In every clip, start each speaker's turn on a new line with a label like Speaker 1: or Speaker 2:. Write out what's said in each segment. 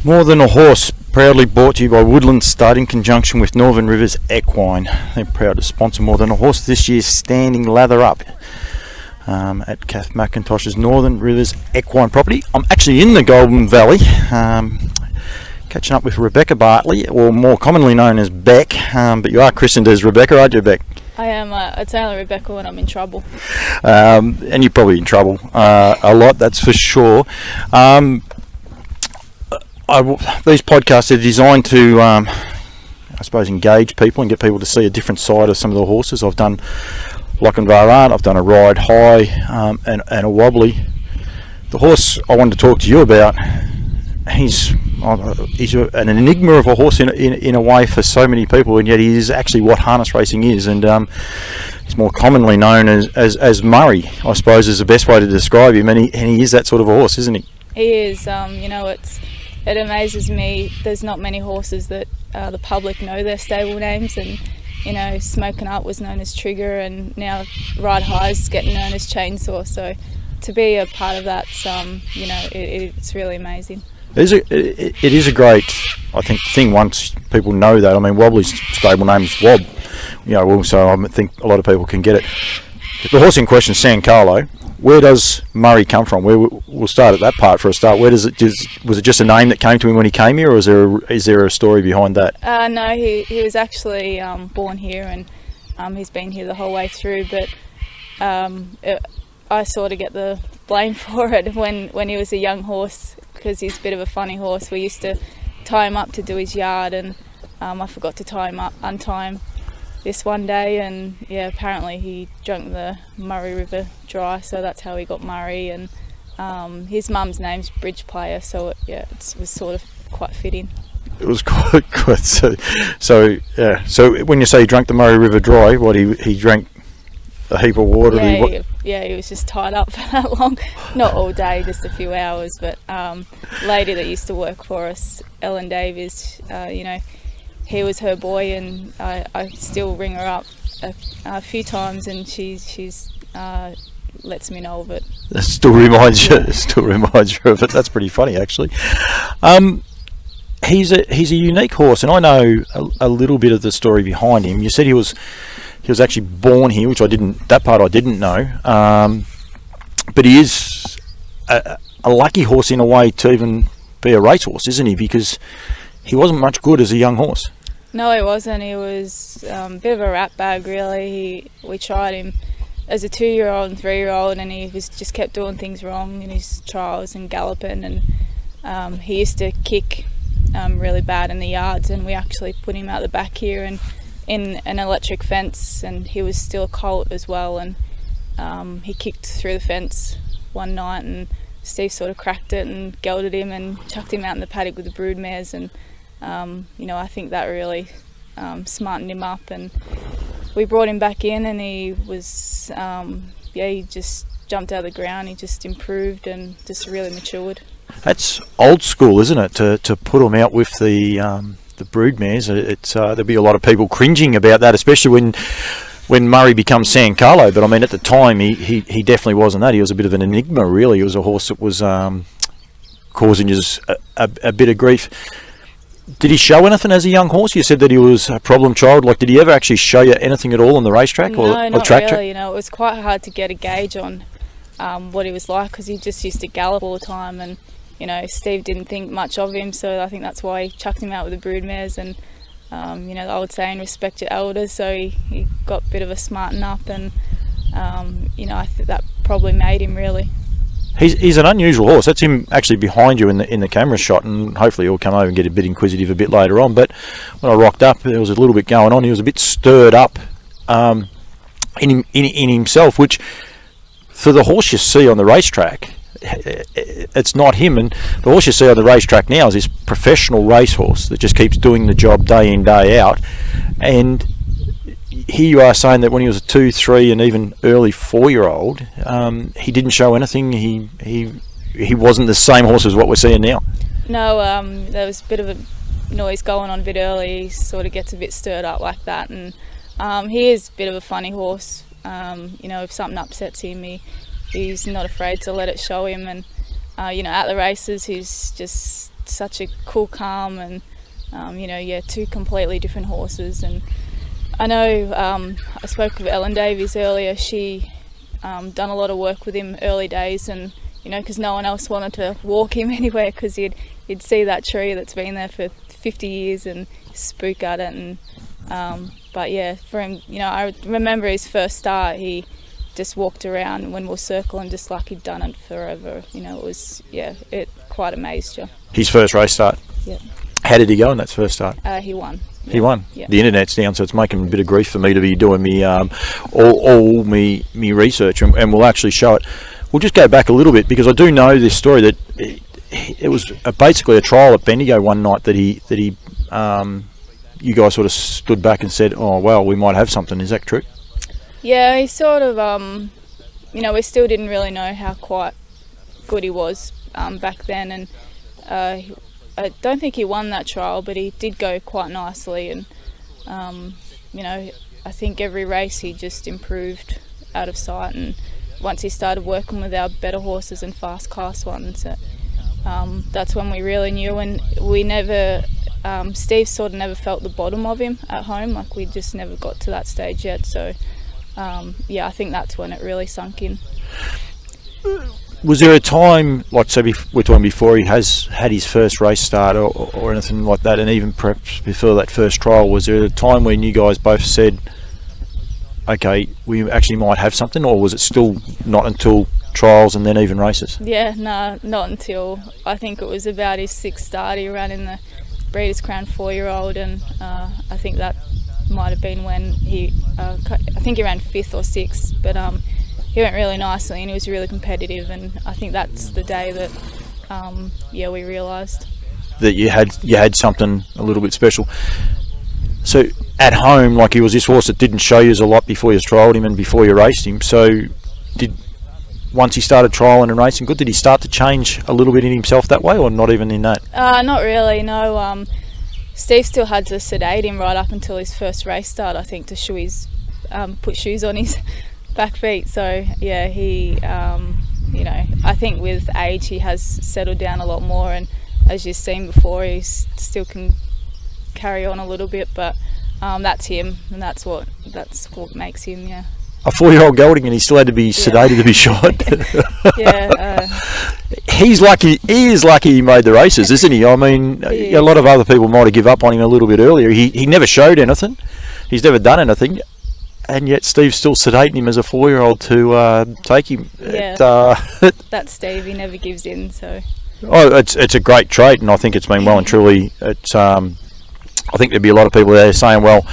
Speaker 1: More Than a Horse, proudly brought to you by Woodland Stud in conjunction with Northern Rivers Equine. They're proud to sponsor More Than a Horse this year's standing lather up at Kath McIntosh's Northern Rivers Equine property. I'm actually in the Golden Valley, catching up with Rebecca Bartley, or more commonly known as Beck, but you are christened as Rebecca, aren't you, Beck?
Speaker 2: I am. It's only Rebecca when I'm in trouble.
Speaker 1: And you're probably in trouble a lot, that's for sure. These podcasts are designed to, I suppose, engage people and get people to see a different side of some of the horses. I've done Lochinvar, I've done a ride high and a wobbly. The horse I wanted to talk to you about, he's an enigma of a horse in a way for so many people, and yet he is actually what harness racing is, and he's more commonly known as Murray, I suppose, is the best way to describe him, and he is that sort of a horse, isn't he?
Speaker 2: He is. It amazes me. There's not many horses that the public know their stable names, and Smoking Up was known as Trigger, and now Ride High is getting known as Chainsaw. So to be a part of that, it's really amazing.
Speaker 1: It is a great, I think, thing once people know that. I mean, Wobbly's stable name is Wob, so I think a lot of people can get it. The horse in question, San Carlo. Where does Murray come from? We'll start at that part for a start. Was it just a name that came to him when he came here, or is there a story behind that?
Speaker 2: No, he was actually born here, and he's been here the whole way through. But I sort of get the blame for it when he was a young horse, because he's a bit of a funny horse. We used to tie him up to do his yard, and I forgot to untie him this one day, and apparently he drank the Murray River dry, so that's how he got Murray. And his mum's name's Bridge Player, so it was sort of quite fitting.
Speaker 1: It was quite so when you say he drank the Murray River dry, what, he drank a heap of water?
Speaker 2: He was just tied up for that long. Not all day, just a few hours. But lady that used to work for us, Ellen Davies, he was her boy, and I still ring her up a few times, and she's lets me know of it.
Speaker 1: That still reminds you of it. That's pretty funny, actually. He's a unique horse, and I know a little bit of the story behind him. You said he was actually born here, which I didn't know. But he is a lucky horse in a way to even be a racehorse, isn't he? Because he wasn't much good as a young horse.
Speaker 2: No, he wasn't. He was a bit of a rat bag, really. We tried him as a 2-year-old and 3-year-old, and he just kept doing things wrong in his trials and galloping. And he used to kick really bad in the yards, and we actually put him out the back here and in an electric fence, and he was still a colt as well. And he kicked through the fence one night, and Steve sort of cracked it and gelded him and chucked him out in the paddock with the brood mares, and I think that really smartened him up, and we brought him back in, and he was he just jumped out of the ground. He just improved and just really matured.
Speaker 1: That's old school, isn't it, to put him out with the brood mares? There'll be a lot of people cringing about that, especially when Murray becomes San Carlo. But I mean, at the time, he definitely wasn't that. He was a bit of an enigma, really. He was a horse that was causing us a bit of grief. Did he show anything as a young horse? You said that he was a problem child. Like, did he ever actually show you anything at all on the racetrack
Speaker 2: No, not
Speaker 1: track
Speaker 2: really. It was quite hard to get a gauge on what he was like, because he just used to gallop all the time, and Steve didn't think much of him, so I think that's why he chucked him out with the brood mares. And the old saying, respect your elders, so he got a bit of a smarten up, and I think that probably made him, really.
Speaker 1: He's an unusual horse. That's him actually behind you in the camera shot, and hopefully he'll come over and get a bit inquisitive a bit later on. But when I rocked up, there was a little bit going on. He was a bit stirred up in himself, which for the horse you see on the racetrack, it's not him. And the horse you see on the racetrack now is this professional racehorse that just keeps doing the job day in, day out. And here you are saying that when he was a 2, 3 and even early 4-year-old, he didn't show anything. He wasn't the same horse as what we're seeing now. No,
Speaker 2: there was a bit of a noise going on a bit early. He sort of gets a bit stirred up like that, and he is a bit of a funny horse. If something upsets him, he's not afraid to let it show him, and at the races, he's just such a cool, calm, and two completely different horses. And I know I spoke with Ellen Davies earlier. She done a lot of work with him early days, and because no one else wanted to walk him anywhere, because you'd see that tree that's been there for 50 years and spook at it. And but yeah, for him, I remember his first start, he just walked around when we were circling just like he'd done it forever. It was, it quite amazed you.
Speaker 1: His first race start?
Speaker 2: Yeah.
Speaker 1: How did he go in that first start?
Speaker 2: He won.
Speaker 1: He won.
Speaker 2: Yeah.
Speaker 1: The internet's down, so it's making a bit of grief for me to be doing me all me research, and we'll actually show it. We'll just go back a little bit, because I do know this story that it was basically a trial at Bendigo one night that he you guys sort of stood back and said, "Oh well, we might have something." Is that true?
Speaker 2: Yeah, he sort of we still didn't really know how quite good he was back then, and I don't think he won that trial, but he did go quite nicely. And I think every race he just improved out of sight, and once he started working with our better horses and fast class ones, that's when we really knew. And we never Steve sort of never felt the bottom of him at home, like we just never got to that stage yet. So I think that's when it really sunk in.
Speaker 1: Was there a time, like say we're talking before he has had his first race start or anything like that, and even perhaps before that first trial, was there a time when you guys both said, okay, we actually might have something, or was it still not until trials and then even races?
Speaker 2: Yeah, no, not until, I think it was about his sixth start. He ran in the Breeders' Crown 4-year-old, and I think that might have been when I think he ran 5th or 6th, but he went really nicely and he was really competitive, and I think that's the day that we realised
Speaker 1: that you had something a little bit special. So at home, like, he was this horse that didn't show you a lot before you trialled him and before you raced him. So once he started trialling and racing good, did he start to change a little bit in himself that way, or not even in that?
Speaker 2: Not really, no. Steve still had to sedate him right up until his first race start, I think, to put shoes on his back feet. So yeah, he I think with age he has settled down a lot more, and as you've seen before, he still can carry on a little bit, but that's him, and that's what makes him. Yeah,
Speaker 1: a 4-year-old gelding, and he still had to be sedated to be shot. He is lucky he made the races, isn't he? I mean, a lot of other people might have given up on him a little bit earlier. He never showed anything, he's never done anything, and yet Steve's still sedating him as a 4-year-old to take him.
Speaker 2: Yeah, that's Steve, he never gives in. So
Speaker 1: it's a great trait, and I think it's been well and truly. It's I think there'd be a lot of people there saying, well,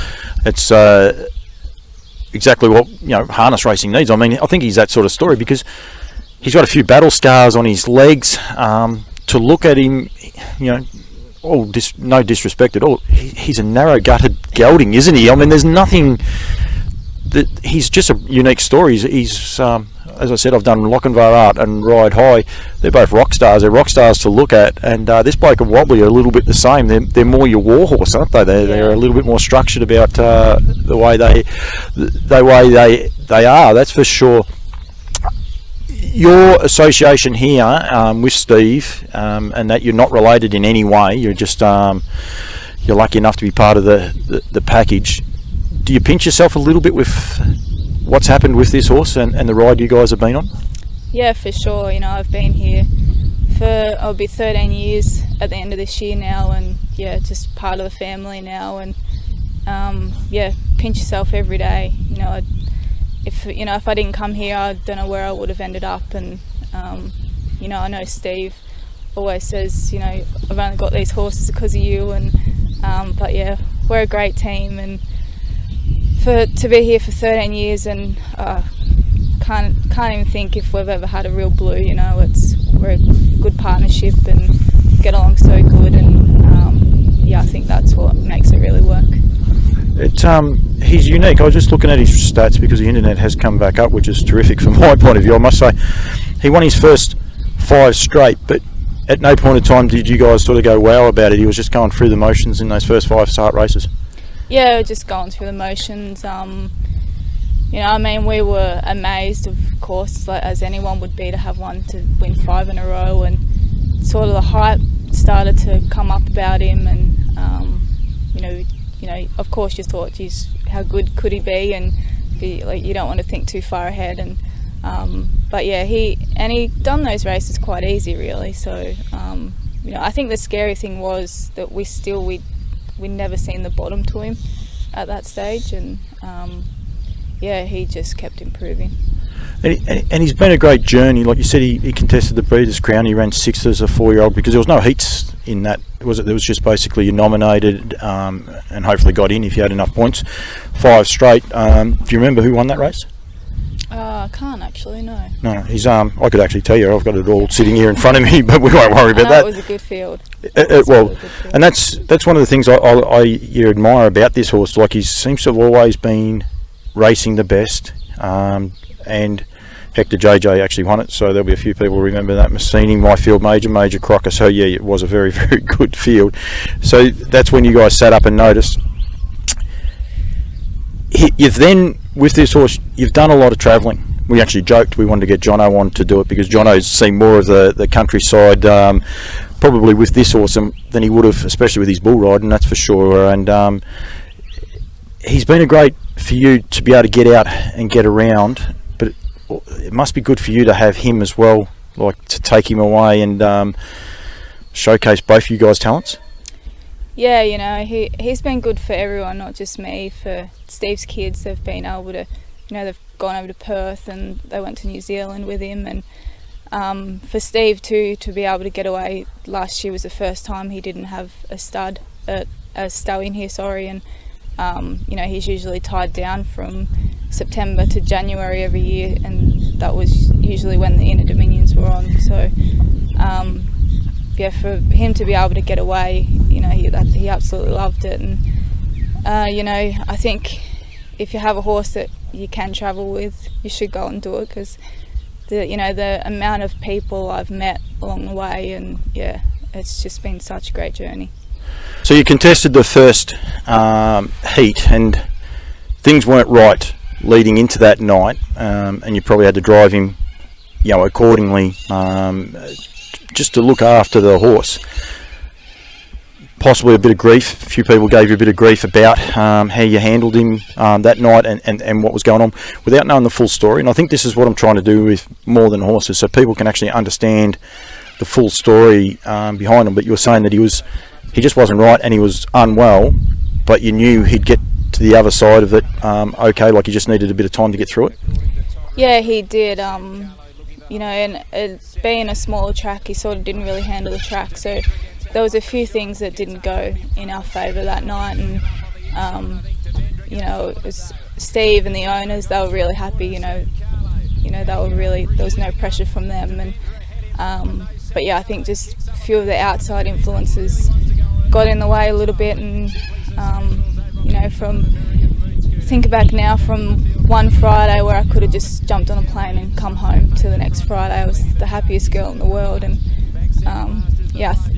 Speaker 1: it's exactly what harness racing needs. I mean, I think he's that sort of story because he's got a few battle scars on his legs. To look at him, no disrespect at all, he's a narrow-gutted gelding, isn't he? I mean, there's nothing. He's just a unique story. He's as I said, I've done Lochinvar Art and Ride High. They're both rock stars. They're rock stars to look at, and this bloke and Wobbly are a little bit the same. They're more your war horse, aren't they? They're a little bit more structured about the way they are. That's for sure. Your association here with Steve, and that you're not related in any way. You're just you're lucky enough to be part of the package. Do you pinch yourself a little bit with what's happened with this horse and the ride you guys have been on?
Speaker 2: Yeah, for sure. I've been here I'll be 13 years at the end of this year now, and just part of the family now, and pinch yourself every day. If I didn't come here, I don't know where I would have ended up, and I know Steve always says, I've only got these horses because of you, and but we're a great team, and to be here for 13 years, and can't even think if we've ever had a real blue. We're a good partnership and get along so good, and I think that's what makes it really work. He's unique. I was just looking at his stats because the internet has come back up, which is terrific from my point of view. I must say, he won his first 5 straight, but at no point in time did you guys sort of go wow about it. He was just going through the motions in those first 5 start races. Yeah, just going through the motions. I mean, we were amazed, of course, like, as anyone would be, to have one to win 5 in a row, and sort of the hype started to come up about him, and of course you thought, geez, how good could he be? And you don't want to think too far ahead, and but yeah, he done those races quite easy, really. So I think the scary thing was that we never seen the bottom to him at that stage, and he just kept improving.
Speaker 1: And he's been a great journey. Like you said, he contested the Breeders' Crown. He ran 6th as a 4-year-old because there was no heats in that. There was just basically you nominated and hopefully got in if you had enough points. 5 straight. Do you remember who won that race?
Speaker 2: I can't actually, no.
Speaker 1: No, he's I could actually tell you. I've got it all sitting here in front of me, but we won't worry about that.
Speaker 2: It was a good field.
Speaker 1: And that's one of the things you admire about this horse. Like, he seems to have always been racing the best. And Hector JJ actually won it, so there'll be a few people who remember that. Massini, my field, Major Crocker. So yeah, it was a very, very good field. So that's when you guys sat up and noticed. You've then, with this horse, you've done a lot of travelling. We actually joked we wanted to get Jono on to do it because Jono's seen more of the countryside probably with this horse than he would have, especially with his bull riding, that's for sure. And he's been a great for you to be able to get out and get around, but it must be good for you to have him as well, like to take him away and showcase both you guys' talents.
Speaker 2: Yeah, he's been good for everyone, not just me. For Steve's kids, they've been able to, they've gone over to Perth and they went to New Zealand with him, and for Steve too, to be able to get away. Last year was the first time he didn't have a stallion here, and he's usually tied down from September to January every year, and that was usually when the Inner Dominions were on. So for him to be able to get away, he absolutely loved it. And I think if you have a horse that you can travel with, you should go and do it, because the amount of people I've met along the way, and it's just been such a great journey.
Speaker 1: So you contested the first heat, and things weren't right leading into that night, and you probably had to drive him, accordingly, just to look after the horse. Possibly a bit of grief. A few people gave you a bit of grief about how you handled him that night and what was going on, without knowing the full story. And I think this is what I'm trying to do with More Than Horses, so people can actually understand the full story behind him. But you were saying that he just wasn't right and he was unwell, but you knew he'd get to the other side of it okay, like he just needed a bit of time to get through it.
Speaker 2: Yeah, he did. And being a smaller track, he sort of didn't really handle the track, so there was a few things that didn't go in our favour that night. And it was Steve and the owners, they were really happy. They were really, there was no pressure from them. And but I think just a few of the outside influences got in the way a little bit. And think back now, from one Friday where I could have just jumped on a plane and come home, to the next Friday I was the happiest girl in the world. And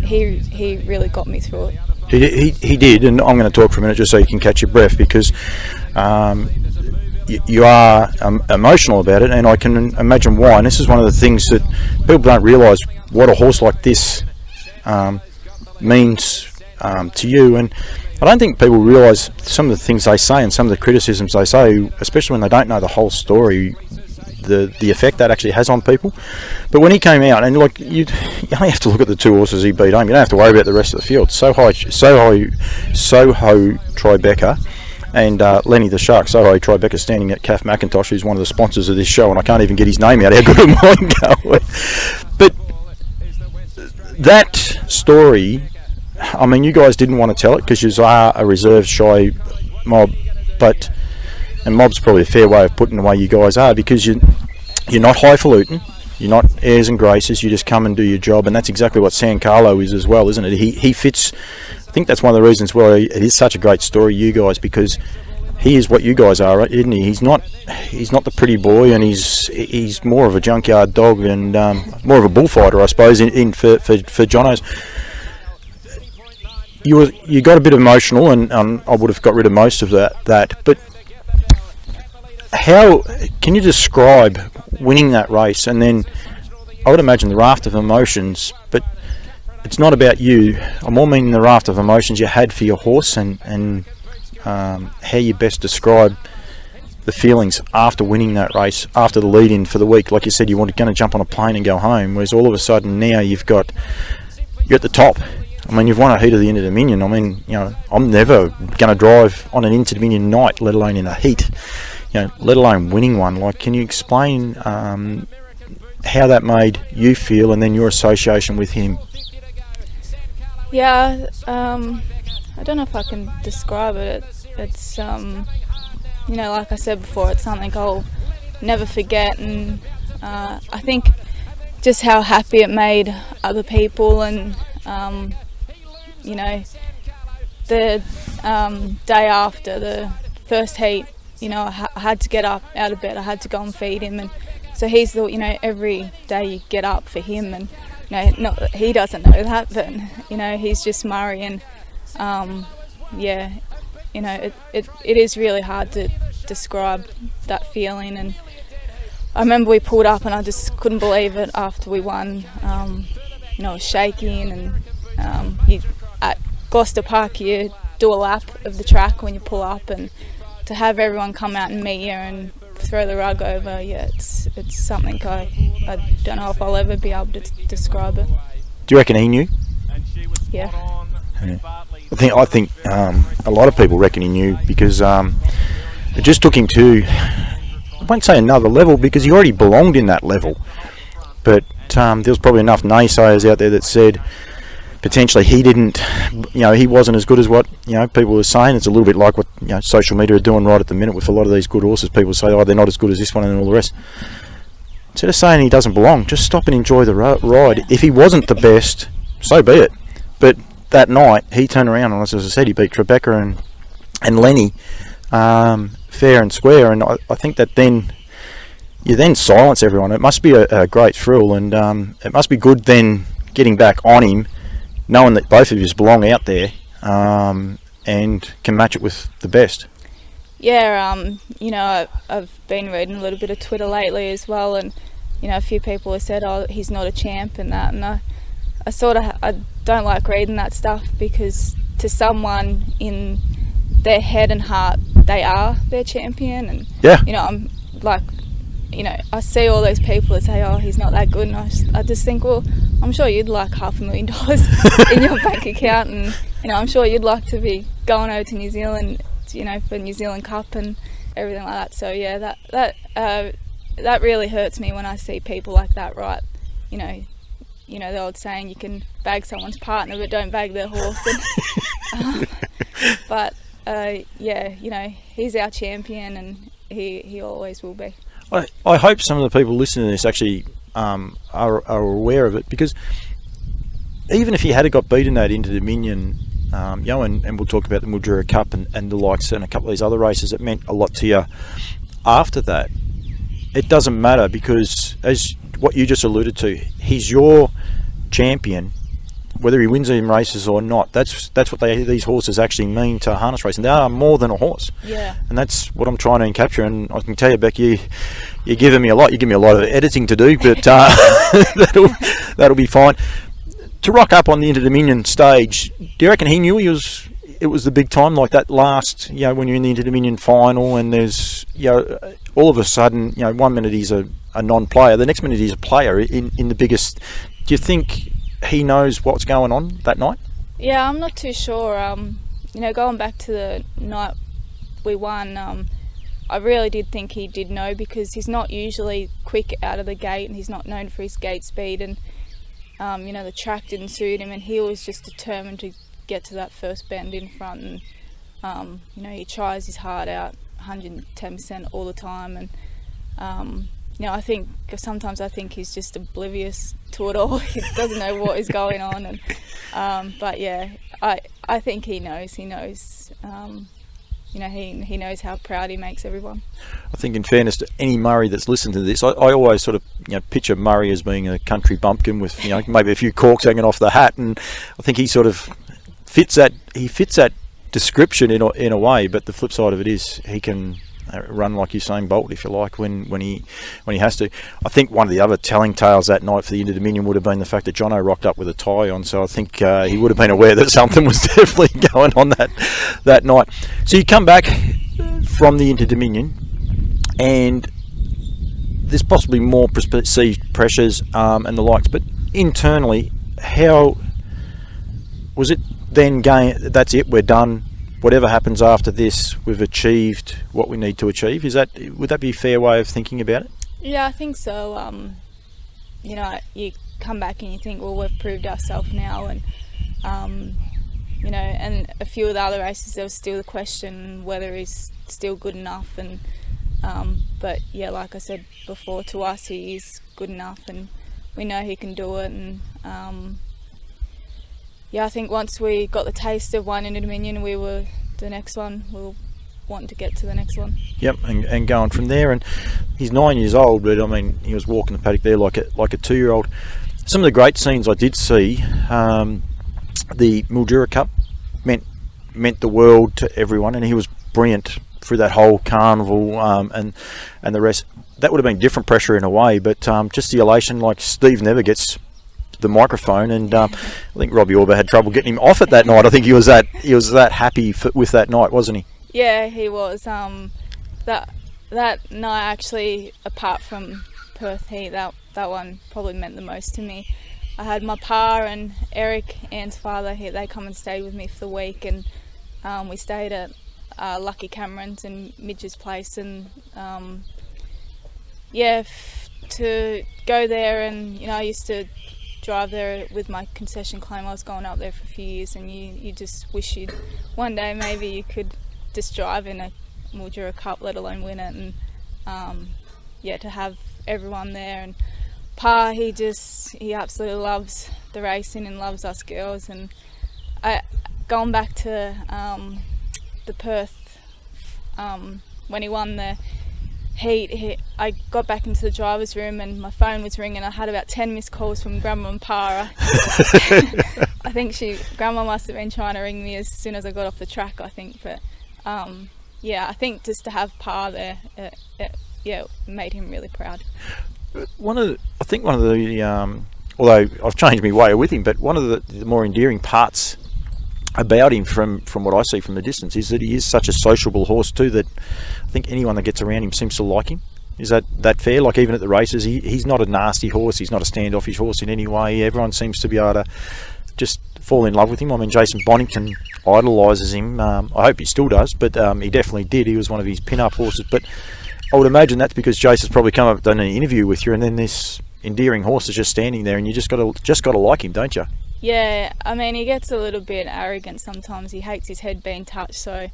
Speaker 2: he really got me through it.
Speaker 1: He did, and I'm going to talk for a minute just so you can catch your breath, because you are emotional about it, and I can imagine why. And this is one of the things that people don't realise, what a horse like this means to you. And I don't think people realise some of the things they say and some of the criticisms they say, especially when they don't know the whole story, the effect that actually has on people. But when he came out, and like you only have to look at the 2 horses he beat home, you don't have to worry about the rest of the field. Soho Tribeca and Lenny the Shark. Soho Tribeca standing at Kath McIntosh, who's one of the sponsors of this show, and I can't even get his name out, how good am I going? But that story, I mean, you guys didn't want to tell it because you are a reserved, shy mob, and mob's probably a fair way of putting the way you guys are, because you're not highfalutin, you're not airs and graces, you just come and do your job. And that's exactly what San Carlo is as well, isn't it? He fits. I think that's one of the reasons why it is such a great story, you guys, because he is what you guys are, right, isn't he? He's not the pretty boy, and he's more of a junkyard dog and more of a bullfighter, I suppose, for Jono's. You got a bit emotional, and I would have got rid of most of that. But how can you describe winning that race? And then I would imagine the raft of emotions, but it's not about you. I more mean the raft of emotions you had for your horse, and how you best describe the feelings after winning that race, after the lead-in for the week. Like you said, you were going to jump on a plane and go home, whereas all of a sudden now you're at the top. I mean, you've won a heat of the Inter-Dominion. I mean, I'm never going to drive on an Inter-Dominion night, let alone in a heat, let alone winning one. Like, can you explain how that made you feel, and then your association with him?
Speaker 2: Yeah, I don't know if I can describe it. It's like I said before, it's something I'll never forget, and I think just how happy it made other people, and the day after the first heat, I had to get up out of bed, I had to go and feed him, and so he's the, every day you get up for him, and he doesn't know that, but he's just Murray, and it is really hard to describe that feeling. And I remember we pulled up and I just couldn't believe it after we won. I was shaking, and at Gloucester Park you do a lap of the track when you pull up, and to have everyone come out and meet you and throw the rug over, it's something I don't know if I'll ever be able to describe it.
Speaker 1: Do you reckon he knew?
Speaker 2: Yeah.
Speaker 1: I think a lot of people reckon he knew, because it just took him to, I won't say another level, because he already belonged in that level, but there was probably enough naysayers out there that said potentially he didn't, he wasn't as good as what people were saying. It's a little bit like what social media are doing right at the minute with a lot of these good horses. People say, oh, they're not as good as this one, and all the rest. Instead of saying he doesn't belong, just stop and enjoy the ride. If he wasn't the best, so be it. But that night he turned around, and as I said, he beat Tribeca and Lenny fair and square, and I think that then you then silence everyone. It must be a great thrill, and it must be good then getting back on him, knowing that both of you belong out there, and can match it with the best.
Speaker 2: Yeah, I've been reading a little bit of Twitter lately as well, and a few people have said, oh, he's not a champ and that, and I don't like reading that stuff, because to someone in their head and heart they are their champion, and
Speaker 1: yeah,
Speaker 2: I'm like, I see all those people that say, oh, he's not that good, and I just think, well, I'm sure you'd like $500,000 in your bank account, and I'm sure you'd like to be going over to New Zealand, for New Zealand Cup and everything like that. So yeah, that really hurts me when I see people like that, right? The old saying, you can bag someone's partner but don't bag their horse. But he's our champion, and he always will be.
Speaker 1: I hope some of the people listening to this actually are aware of it, because even if he had got beaten that Inter-Dominion, and we'll talk about the Mildura Cup and the likes, and a couple of these other races that meant a lot to you after that, it doesn't matter, because as what you just alluded to, he's your champion, whether he wins in races or not. That's what these horses actually mean to harness racing. They are more than a horse.
Speaker 2: Yeah. And
Speaker 1: that's what I'm trying to capture. And I can tell you, Becky, you're giving me a lot. You give me a lot of editing to do, but that'll be fine. To rock up on the Inter-Dominion stage, do you reckon he knew it was the big time, like that last, when you're in the Inter-Dominion final, and there's, all of a sudden, 1 minute he's a non-player, the next minute he's a player in the biggest. Do you think he knows what's going on that night?
Speaker 2: Yeah, I'm not too sure. Going back to the night we won, I really did think he did know, because he's not usually quick out of the gate, and he's not known for his gate speed, and the track didn't suit him, and he was just determined to get to that first bend in front, and he tries his heart out 110% all the time, and I think sometimes he's just oblivious to it all. He doesn't know what is going on, and but yeah, I think he knows. He knows. He knows how proud he makes everyone.
Speaker 1: I think, in fairness to any Murray that's listened to this, I always sort of picture Murray as being a country bumpkin with maybe a few corks hanging off the hat, and I think he sort of fits that. He fits that description in a way. But the flip side of it is he can run like Usain Bolt, if you like, when he has to. I think one of the other telling tales that night for the Inter-Dominion would have been the fact that Jono rocked up with a tie on, so I think he would have been aware that something was definitely going on that night. So you come back from the Inter-Dominion, and there's possibly more perceived pressures and the likes, but internally, how was it then going, that's it, we're done, whatever happens after this, we've achieved what we need to achieve? Would that be a fair way of thinking about it?
Speaker 2: Yeah, I think so. You come back and you think, well, we've proved ourselves now, and and a few of the other races there was still the question whether he's still good enough, and but yeah, like I said before, to us he is good enough and we know he can do it, and I think once we got the taste of one Inter-Dominion, we were the next one, we'll want to get to the next one. Yep,
Speaker 1: and going from there. And he's 9 years old, but I mean, he was walking the paddock there like a 2-year-old. Some of the great scenes I did see, the Mildura Cup meant the world to everyone, and he was brilliant through that whole carnival and the rest. That would have been different pressure in a way, but just the elation, like Steve never gets the microphone, and I think Robbie Orber had trouble getting him off it that night. I think he was that happy with that night, wasn't he?
Speaker 2: Yeah, he was. That night actually, apart from Perth Heat, that one probably meant the most to me. I had my pa and Eric, Anne's father, they come and stayed with me for the week, and we stayed at Lucky Cameron's in Midge's place, and to go there, and I used to drive there with my concession claim. I was going up there for a few years, and you just wish one day maybe you could just drive in a Mildura Cup, let alone win it, and to have everyone there. And Pa, he absolutely loves the racing and loves us girls, and going back to the Perth, when he won the heat, I got back into the driver's room and my phone was ringing. I had about 10 missed calls from Grandma and Pa. I think Grandma must have been trying to ring me as soon as I got off the track, I think. But I think just to have Pa there, it made him really proud.
Speaker 1: One of the although I've changed my way with him, but one of the more endearing parts about him from what I see from the distance is that he is such a sociable horse too, that I think anyone that gets around him seems to like him. Is that fair? Like, even at the races, he's not a nasty horse, he's not a standoffish horse in any way. Everyone seems to be able to just fall in love with him. I mean, Jason Bonington idolises him. I hope he still does, but he definitely did. He was one of his pin-up horses. But I would imagine that's because Jason's probably come up and done an interview with you, and then this endearing horse is just standing there, and you just got to like him, don't you?
Speaker 2: Yeah, I mean, he gets a little bit arrogant sometimes. He hates his head being touched, so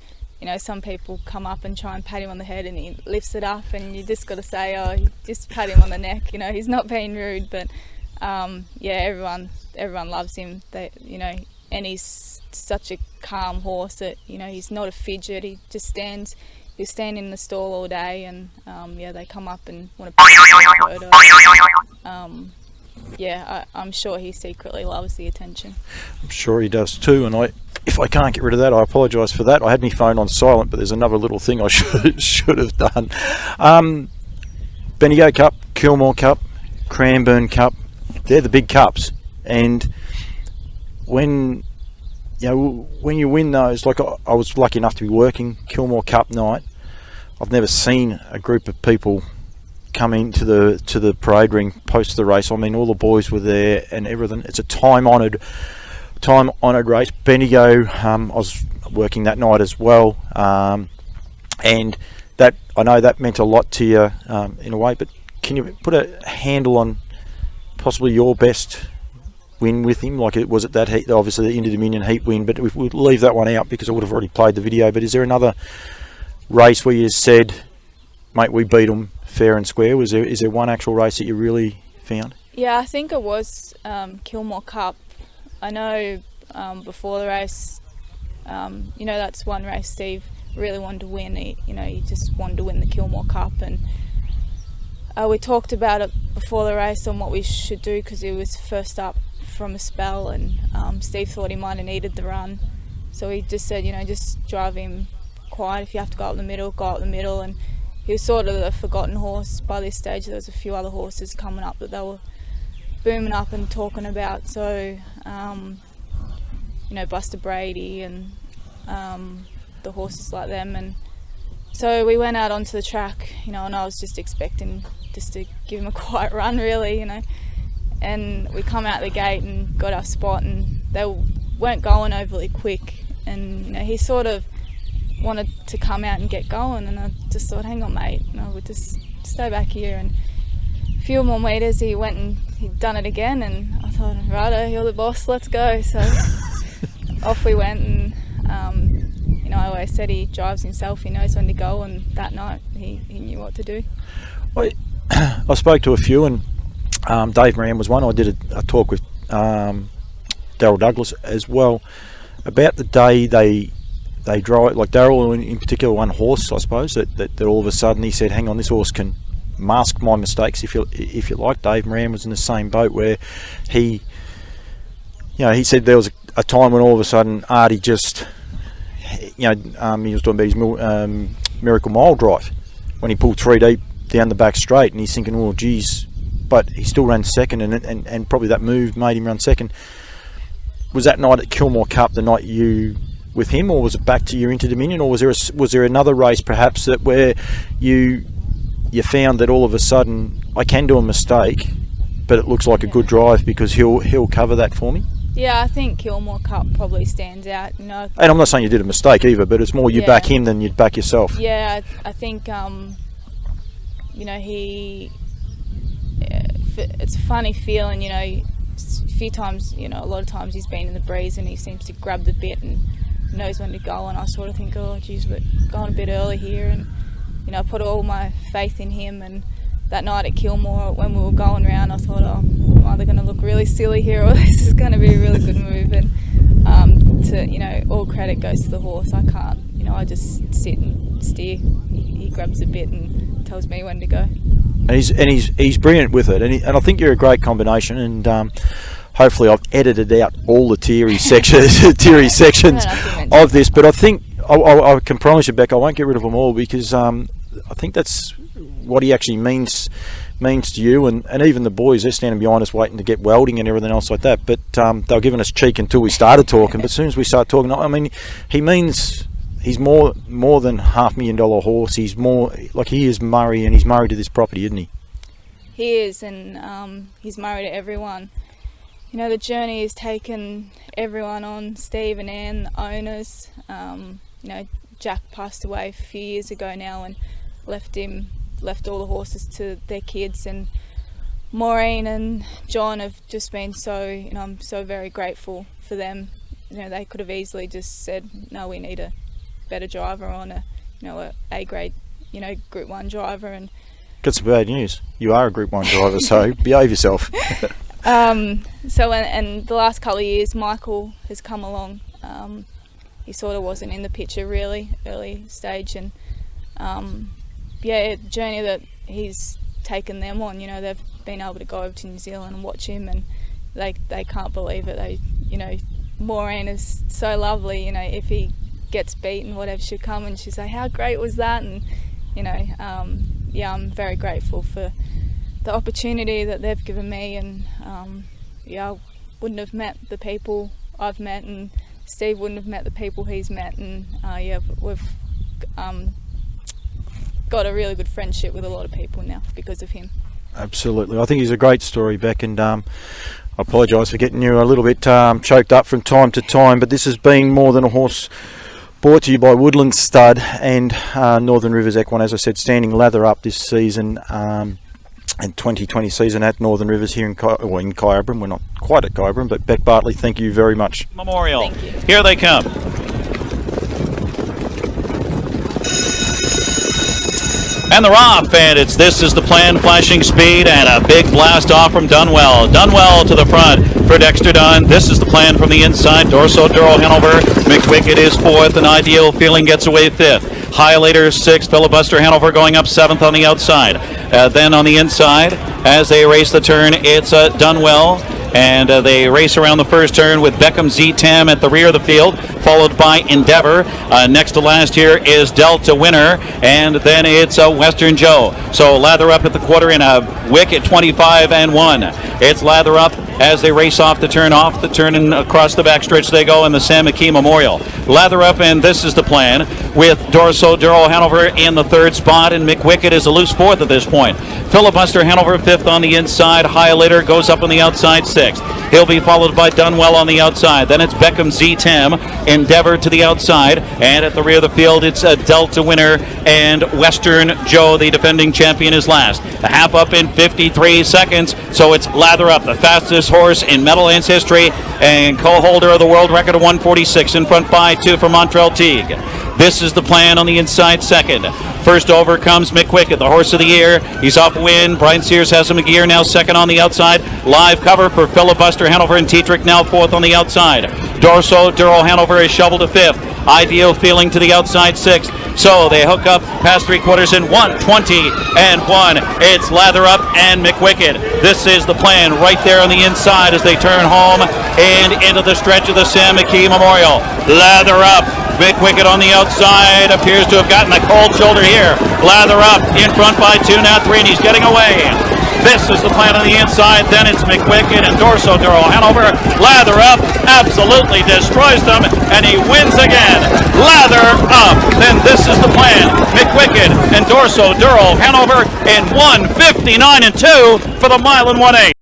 Speaker 2: some people come up and try and pat him on the head, and he lifts it up, and you just got to say, oh, just pat him on the neck. He's not being rude, but everyone loves him. And he's such a calm horse that he's not a fidget. He just stands. He'll stand in the stall all day, and they come up and want to put a photo. I'm sure he secretly loves the attention.
Speaker 1: I'm sure he does too, and if I can't get rid of that, I apologise for that. I had my phone on silent, but there's another little thing I should have done. Bendigo Cup, Kilmore Cup, Cranbourne Cup, they're the big cups, and when you win those, like I was lucky enough to be working Kilmore Cup night, I've never seen a group of people come into the parade ring post the race. I mean, all the boys were there and everything. It's a time-honoured race. Bendigo, I was working that night as well, and that, I know that meant a lot to you in a way, but can you put a handle on possibly your best win with him? Like, was it that heat, obviously the Inter-Dominion heat win, but we'll leave that one out because I would have already played the video. But is there another race where you said, mate, we beat them fair and square? Is there one actual race that you really found?
Speaker 2: Yeah, I think it was Kilmore Cup. I know before the race, that's one race Steve really wanted to win. He just wanted to win the Kilmore Cup, and we talked about it before the race on what we should do because he was first up from a spell, and Steve thought he might have needed the run, so he just said, just drive him quiet. If you have to go up the middle. And he was sort of the forgotten horse by this stage. There was a few other horses coming up that they were booming up and talking about. So, Buster Brady and the horses like them. And so we went out onto the track, and I was just expecting just to give him a quiet run, really, And we come out the gate and got our spot, and they weren't going overly quick. And he sort of wanted to come out and get going, and I just thought, hang on, mate, we'll just stay back here. And a few more metres, he went and he'd done it again, and I thought, righto, you're the boss, let's go. So off we went, and I always said he drives himself, he knows when to go, and that night he knew what to do.
Speaker 1: I spoke to a few, and Dave Moran was one. I did a talk with Daryl Douglas as well about the day they drive, like Daryl in particular, one horse, I suppose, that all of a sudden he said, hang on, this horse can mask my mistakes if you like. Dave Moran was in the same boat where he said there was a time when all of a sudden Artie just, he was talking about his Miracle Mile drive when he pulled 3 deep down the back straight, and he's thinking, oh geez, but he still ran second, and probably that move made him run second. Was that night at Kilmore Cup the night you with him, or was it back to your Inter-Dominion, or was there another race perhaps that where you found that all of a sudden I can do a mistake, but it looks like a good drive because he'll cover that for me?
Speaker 2: Yeah, I think Kilmore Cup probably stands out. And
Speaker 1: I'm not saying you did a mistake either, but it's more you back him than you'd back yourself.
Speaker 2: Yeah, I think it's a funny feeling, a few times, a lot of times he's been in the breeze and he seems to grab the bit and knows when to go, and I sort of think, oh geez, we're going a bit early here, and I put all my faith in him. And that night at Kilmore, when we were going around, I thought, oh, I'm either going to look really silly here or this is going to be a really good move. And all credit goes to the horse. I can't, I just sit and steer. He grabs the bit and tells me when to go.
Speaker 1: And he's brilliant with it, and I think you're a great combination. And hopefully, I've edited out all the teary sections of this. But I think I can promise you, Beck, I won't get rid of them all, because I think that's what he actually means to you, and even the boys, they're standing behind us waiting to get welding and everything else like that. But they were giving us cheek until we started talking. But as soon as we start talking, I mean, he means. He's more than $500,000 horse. He's more like, he is Murray, and he's married to this property, isn't he?
Speaker 2: He is, and he's married to everyone. The journey has taken everyone on. Steve and Anne, the owners. Jack passed away a few years ago now, and left all the horses to their kids. And Maureen and John have just been so. I'm so very grateful for them. They could have easily just said, no, we need a better driver on a grade, Group 1 driver. And
Speaker 1: got some bad news. You are a Group 1 driver, so behave yourself.
Speaker 2: So and the last couple of years, Michael has come along. He sort of wasn't in the picture really early stage, and the journey that he's taken them on. They've been able to go over to New Zealand and watch him, and they can't believe it. Maureen is so lovely. If he gets beaten, whatever, she'll come and she'll say, how great was that? And I'm very grateful for the opportunity that they've given me, and I wouldn't have met the people I've met, and Steve wouldn't have met the people he's met, and we've got a really good friendship with a lot of people now because of him.
Speaker 1: Absolutely. I think he's a great story, Beck, and I apologise for getting you a little bit choked up from time to time, but this has been More Than a Horse, brought to you by Woodland Stud and Northern Rivers Equine. As I said, standing lather up this season, and 2020 season at Northern Rivers here in Kyabram. We're not quite at Kyabram, but Beck Bartley, thank you very much.
Speaker 3: Memorial.
Speaker 2: Thank you.
Speaker 3: Here they come. And they're off, and This Is the Plan, flashing speed, and a big blast off from Dunwell. Dunwell to the front for Dexter Dunn. This Is the Plan from the inside. Dorso Duro Hanover. McWicked is fourth, and Ideal Feeling gets away fifth. Highlighter sixth. Filibuster Hanover going up seventh on the outside. Then on the inside, as they race the turn, it's Dunwell. And they race around the first turn with Beckham Z-Tam at the rear of the field, followed by Endeavor. Next to last here is Delta Winner, and then it's Western Joe. So Lather Up at the quarter in a wicket 25-1. It's Lather Up as they race off the turn and across the backstretch they go in the Sam McKee Memorial. Lather Up, and this is the plan, with Dorso Durrell Hanover in the third spot, and McWicket is a loose fourth at this point. Filibuster Hanover fifth on the inside. Highlighter goes up on the outside sixth. He'll be followed by Dunwell on the outside. Then it's Beckham Z-Tam, Endeavor to the outside, and at the rear of the field it's a Delta Winner, and Western Joe, the defending champion, is last. A half up in 53 seconds, so it's Lather Up, the fastest horse in Meadowlands history and co-holder of the world record of 146, in front by 2 for Montreal Teague. This is the plan on the inside second. First over comes McWicket, the horse of the year. He's off win. Brian Sears has him a gear now second on the outside. Live cover for Filibuster Hanover, and Tetrick now fourth on the outside. Dorso Durrell Hanover is shoveled to fifth. Ideal Feeling to the outside sixth. So they hook up past three quarters in 120-1. It's Lather Up and McWicket. This is the plan right there on the inside as they turn home and into the stretch of the Sam McKee Memorial. Lather Up. McWicket on the outside appears to have gotten a cold shoulder here. Lather Up in front by 2, now 3, and he's getting away. This is the plan on the inside. Then it's McWicket and Dorso Durrell Hanover. Lather Up absolutely destroys them, and he wins again. Lather Up. Then this is the plan. McWicket and Dorso Durrell Hanover in 1:59-2 for the mile and 1/8.